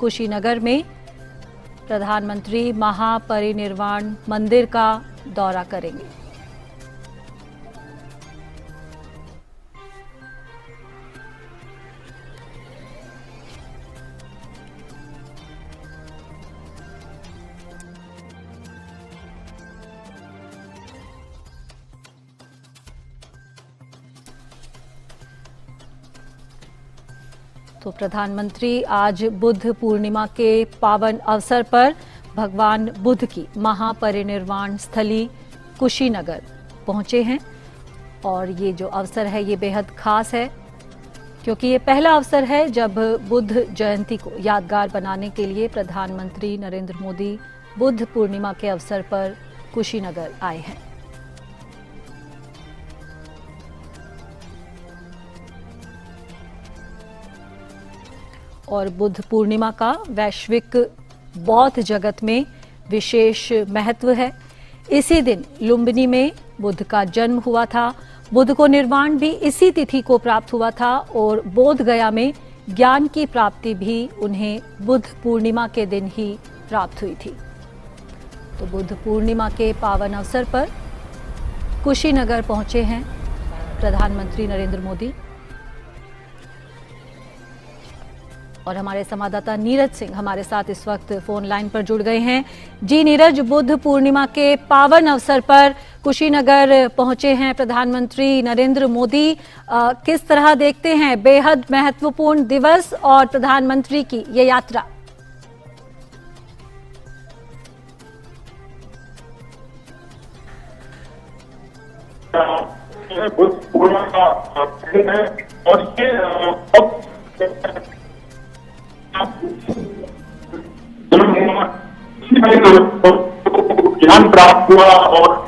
कुशीनगर में प्रधानमंत्री महापरिनिर्वाण मंदिर का दौरा करेंगे। तो प्रधानमंत्री आज बुद्ध पूर्णिमा के पावन अवसर पर भगवान बुद्ध की महापरिनिर्वाण स्थली कुशीनगर पहुंचे हैं और ये जो अवसर है ये बेहद खास है क्योंकि ये पहला अवसर है जब बुद्ध जयंती को यादगार बनाने के लिए प्रधानमंत्री नरेंद्र मोदी बुद्ध पूर्णिमा के अवसर पर कुशीनगर आए हैं। और बुद्ध पूर्णिमा का वैश्विक बौद्ध जगत में विशेष महत्व है। इसी दिन लुम्बिनी में बुद्ध का जन्म हुआ था। बुद्ध को निर्वाण भी इसी तिथि को प्राप्त हुआ था और बोध गया में ज्ञान की प्राप्ति भी उन्हें बुद्ध पूर्णिमा के दिन ही प्राप्त हुई थी। तो बुद्ध पूर्णिमा के पावन अवसर पर कुशीनगर पहुंचे हैं प्रधानमंत्री नरेंद्र मोदी और हमारे संवाददाता नीरज सिंह हमारे साथ इस वक्त फोन लाइन पर जुड़ गए हैं। जी नीरज, बुद्ध पूर्णिमा के पावन अवसर पर कुशीनगर पहुंचे हैं प्रधानमंत्री नरेंद्र मोदी। किस तरह देखते हैं बेहद महत्वपूर्ण दिवस और प्रधानमंत्री की ये यात्रा? बुद्ध पूर्णिमा का दिन है और ये ज्ञान प्राप्त हुआ और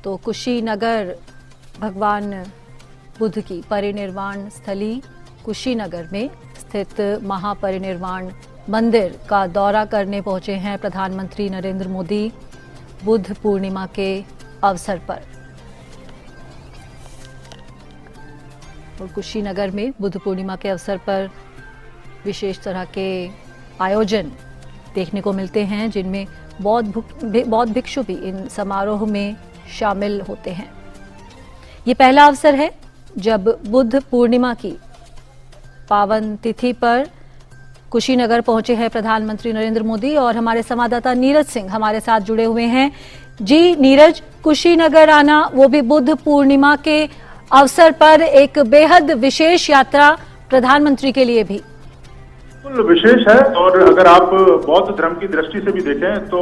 तो कुशीनगर भगवान बुद्ध की परिनिर्वाण स्थली कुशीनगर में स्थित महापरिनिर्वाण मंदिर का दौरा करने पहुंचे हैं प्रधानमंत्री नरेंद्र मोदी बुद्ध पूर्णिमा के अवसर पर। और कुशीनगर में बुद्ध पूर्णिमा के अवसर पर विशेष तरह के आयोजन देखने को मिलते हैं जिनमें बौद्ध भिक्षु भी इन समारोह में शामिल होते हैं। ये पहला अवसर है जब बुद्ध पूर्णिमा की पावन तिथि पर कुशीनगर पहुंचे हैं प्रधानमंत्री नरेंद्र मोदी और हमारे संवाददाता नीरज सिंह हमारे साथ जुड़े हुए हैं। जी नीरज, कुशीनगर आना वो भी बुद्ध पूर्णिमा के अवसर पर एक बेहद विशेष यात्रा प्रधानमंत्री के लिए भी बिल्कुल विशेष है। और अगर आप बौद्ध धर्म की दृष्टि से भी देखें तो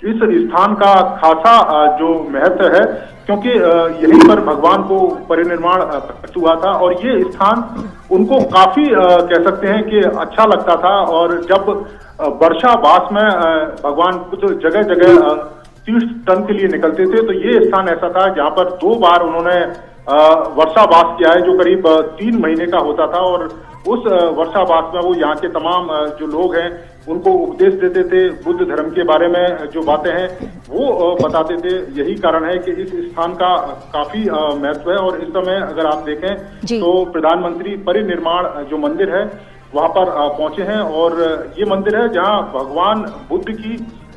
इस स्थान का खासा जो महत्व है क्योंकि यहीं पर भगवान को परिनिर्वाण प्राप्त हुआ था और ये स्थान उनको काफी कह सकते हैं कि अच्छा लगता था। और जब वर्षावास में भगवान कुछ जगह जगह तीर्थ टन के लिए निकलते थे तो ये स्थान ऐसा था जहां पर 2 बार उन्होंने वर्षावास किया है जो करीब 3 महीने का होता था। और उस वर्षावास में वो यहाँ के तमाम जो लोग हैं उनको उपदेश देते थे, बुद्ध धर्म के बारे में जो बातें हैं वो बताते थे। यही कारण है कि इस स्थान का काफी महत्व है। और इस समय अगर आप देखें तो प्रधानमंत्री परिनिर्वाण जो मंदिर है वहां पर पहुंचे हैं और ये मंदिर है जहां भगवान बुद्ध की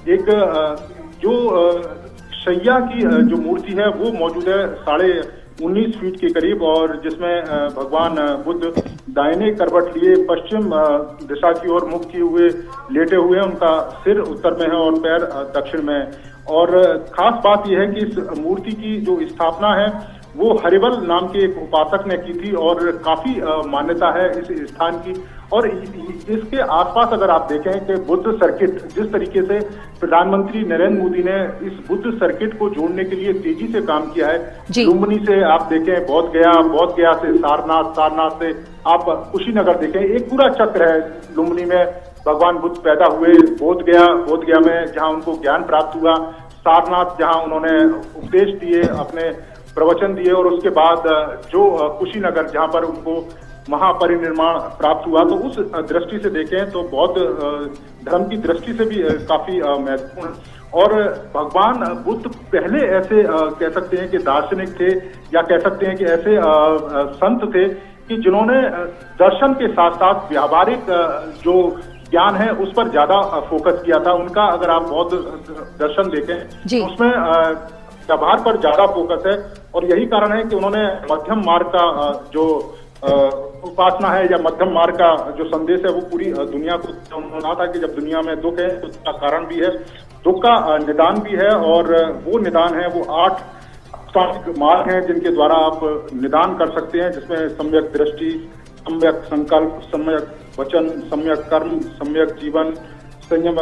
एक जो शैया की जो मूर्ति है वो मौजूद है 19.5 फीट के करीब और जिसमें भगवान बुद्ध दाहिने करवट लिए पश्चिम दिशा की ओर मुख किए हुए लेटे हुए हैं। उनका सिर उत्तर में है और पैर दक्षिण में है। और खास बात यह है कि इस मूर्ति की जो स्थापना है वो हरिबल नाम के एक उपासक ने की थी और काफी मान्यता है इस स्थान की। और इसके आसपास अगर आप देखें कि बुद्ध सर्किट जिस तरीके से प्रधानमंत्री नरेंद्र मोदी ने इस बुद्ध सर्किट को जोड़ने के लिए तेजी से काम किया है। लुम्बिनी से आप देखें बोध गया से सारनाथ, सारनाथ से आप कुशीनगर देखें, एक पूरा चक्र है। लुम्बिनी में भगवान बुद्ध पैदा हुए, बोध गया में जहां उनको ज्ञान प्राप्त हुआ, सारनाथ जहां उन्होंने उपदेश दिए, अपने प्रवचन दिए और उसके बाद जो कुशीनगर जहां पर उनको महापरिनिर्वाण प्राप्त हुआ। तो उस दृष्टि से देखें तो बौद्ध धर्म की दृष्टि से भी काफी महत्वपूर्ण। और भगवान बुद्ध पहले ऐसे कह सकते हैं कि दार्शनिक थे, या कह सकते हैं कि ऐसे संत थे कि जिन्होंने दर्शन के साथ साथ व्यावहारिक जो ज्ञान है उस पर ज्यादा फोकस किया था। उनका अगर आप बौद्ध दर्शन देखें तो उसमें व्यवहार पर ज्यादा फोकस है, और यही कारण है कि उन्होंने मध्यम मार्ग का जो उपासना है या मध्यम मार्ग का जो संदेश है वो पूरी दुनिया को उन्होंने कहा था कि जब दुनिया में दुख है तो उसका कारण भी है, दुख का निदान भी है, और वो निदान है वो 8 अष्टांगिक मार्ग हैं जिनके द्वारा आप निदान कर सकते हैं, जिसमें सम्यक दृष्टि, सम्यक संकल्प, सम्यक वचन, सम्यक कर्म, सम्यक जीवन, संयम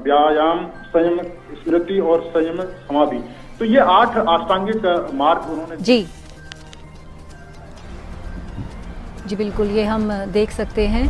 व्यायाम, संयम स्मृति और संयम समाधि। तो ये 8 अष्टांगिक मार्ग उन्होंने जी बिल्कुल, ये हम देख सकते हैं।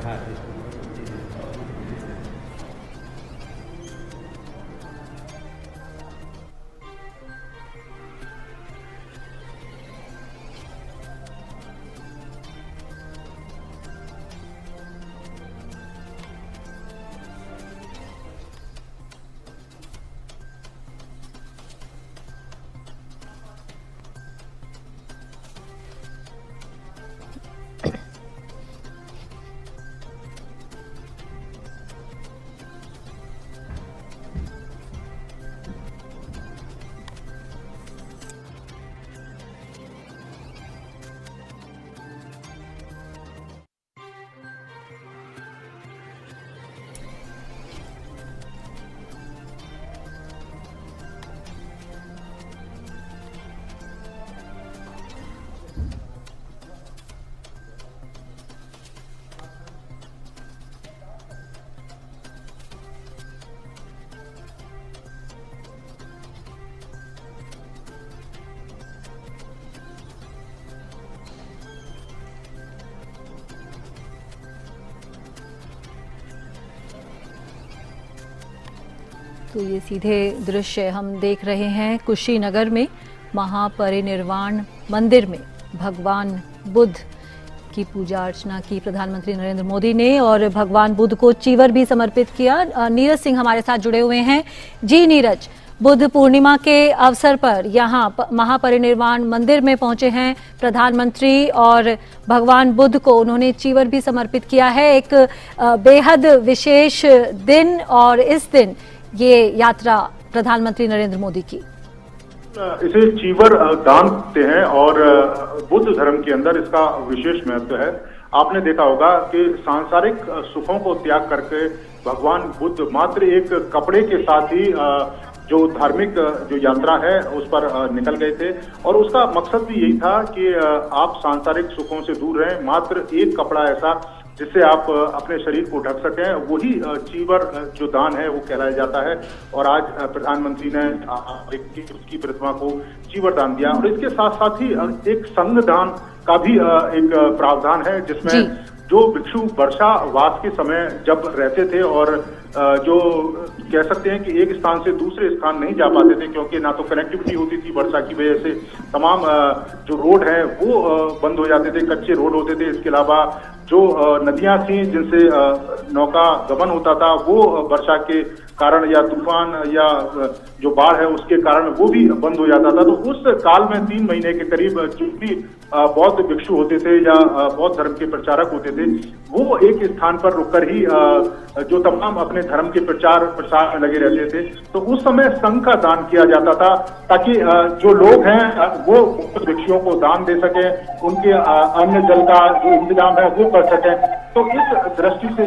तो ये सीधे दृश्य हम देख रहे हैं कुशीनगर में महापरिनिर्वाण मंदिर में भगवान बुद्ध की पूजा अर्चना की प्रधानमंत्री नरेंद्र मोदी ने और भगवान बुद्ध को चीवर भी समर्पित किया। नीरज सिंह हमारे साथ जुड़े हुए हैं। जी नीरज, बुद्ध पूर्णिमा के अवसर पर यहाँ महापरिनिर्वाण मंदिर में पहुंचे हैं प्रधानमंत्री और भगवान बुद्ध को उन्होंने चीवर भी समर्पित किया है। एक बेहद विशेष दिन और इस दिन ये यात्रा प्रधानमंत्री नरेंद्र मोदी की। इसे चीवर दान कहते हैं और बुद्ध धर्म के अंदर इसका विशेष महत्व है। आपने देखा होगा कि सांसारिक सुखों को त्याग करके भगवान बुद्ध मात्र एक कपड़े के साथ ही जो धार्मिक जो यात्रा है उस पर निकल गए थे और उसका मकसद भी यही था कि आप सांसारिक सुखों से दूर रहें, मात्र एक कपड़ा ऐसा जिससे आप अपने शरीर को ढक सकें, वही चीवर जो दान है वो कहलाया जाता है। और आज प्रधानमंत्री ने उसकी प्रतिमा को चीवर दान दिया और इसके साथ साथ ही एक संघ दान का भी एक प्रावधान है जिसमें जो भिक्षु वर्षा वास के समय जब रहते थे और जो कह सकते हैं कि एक स्थान से दूसरे स्थान नहीं जा पाते थे क्योंकि ना तो कनेक्टिविटी होती थी वर्षा की वजह से, तमाम जो रोड है वो बंद हो जाते थे, कच्चे रोड होते थे। इसके अलावा जो नदियां थी जिनसे नौका गमन होता था वो वर्षा के कारण या तूफान या जो बाढ़ है उसके कारण वो भी बंद हो जाता था। तो उस काल में 3 महीने के करीब जो भी बौद्ध भिक्षु होते थे या बौद्ध धर्म के प्रचारक होते थे वो एक स्थान पर रुककर ही जो तमाम अपने धर्म के प्रचार प्रसार में लगे रहते थे। तो उस समय संघ का दान किया जाता था ताकि जो लोग हैं वो भिक्षुओं को दान दे सके, उनके अन्न जल का जो इंतजाम है वो कर सके। तो इस दृष्टि से